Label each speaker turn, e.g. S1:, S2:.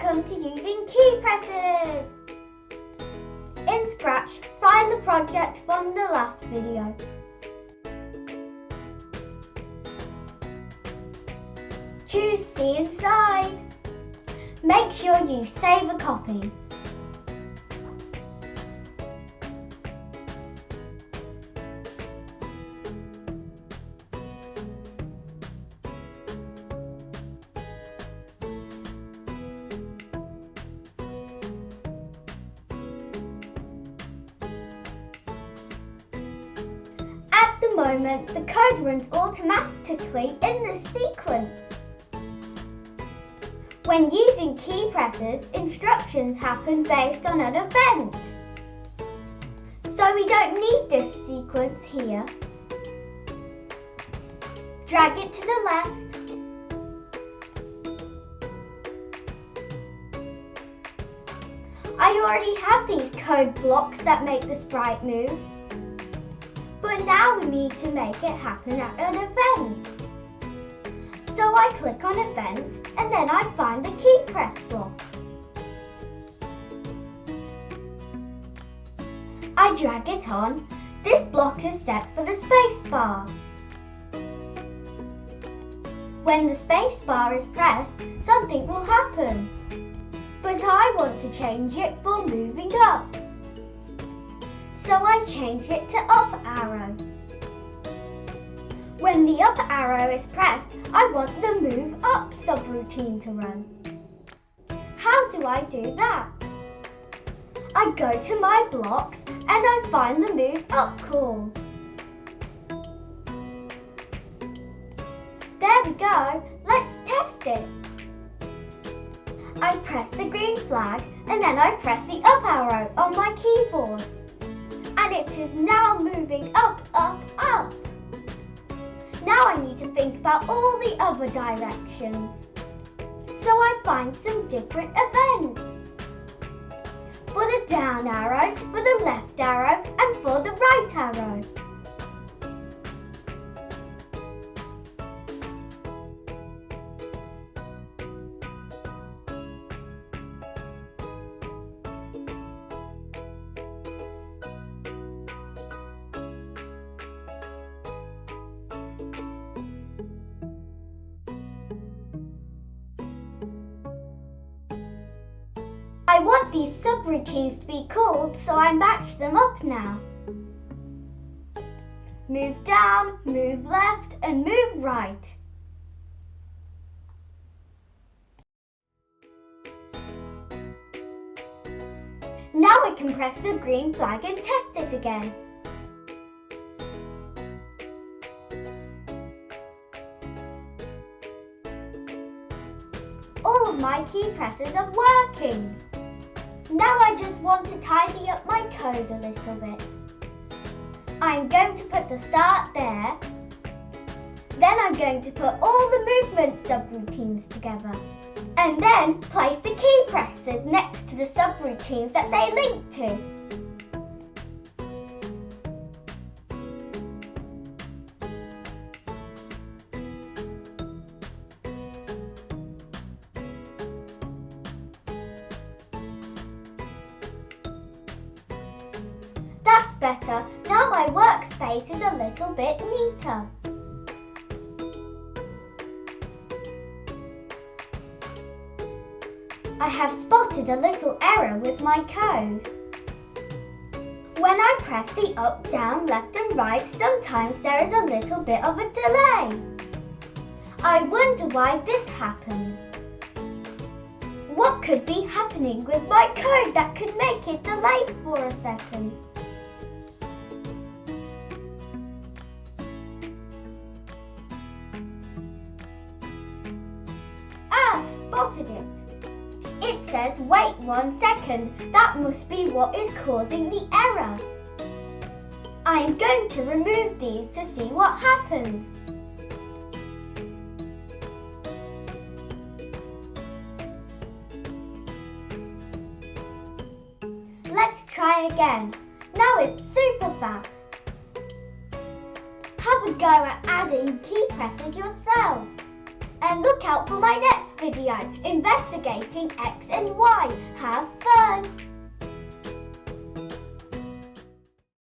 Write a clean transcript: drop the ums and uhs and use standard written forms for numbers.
S1: Welcome to using key presses! In Scratch, find the project from the last video. Choose See Inside. Make sure you save a copy. At the moment, the code runs automatically in this sequence. When using key presses, instructions happen based on an event. So we don't need this sequence here. Drag it to the left. I already have these code blocks that make the sprite move. But now we need to make it happen at an event. So I click on Events and then I find the key press block. I drag it on. This block is set for the space bar. When the space bar is pressed, something will happen. But I want to change it for moving up. So I change it to up arrow. When the up arrow is pressed, I want the move up subroutine to run. How do I do that? I go to my blocks and I find the move up call. There we go, let's test it. I press the green flag and then I press the up arrow on my keyboard. And it is now moving up, up, up. Now I need to think about all the other directions. So I find some different events. For the down arrow, for the left arrow, and for the right arrow. I want these subroutines to be called, so I match them up now. Move down, move left, and move right. Now I can press the green flag and test it again. All of my key presses are working. Now I just want to tidy up my code a little bit. I'm going to put the start there. Then I'm going to put all the movement subroutines together. And then place the key presses next to the subroutines that they link to. That's better. Now my workspace is a little bit neater. I have spotted a little error with my code. When I press the up, down, left and right, sometimes there is a little bit of a delay. I wonder why this happens. What could be happening with my code that could make it delayed for a second? Spotted it. It says wait 1 second. That must be what is causing the error. I am going to remove these to see what happens. Let's try again. Now it's super fast. Have a go at adding key presses yourself. and look out for my next video investigating X and Y. Have fun!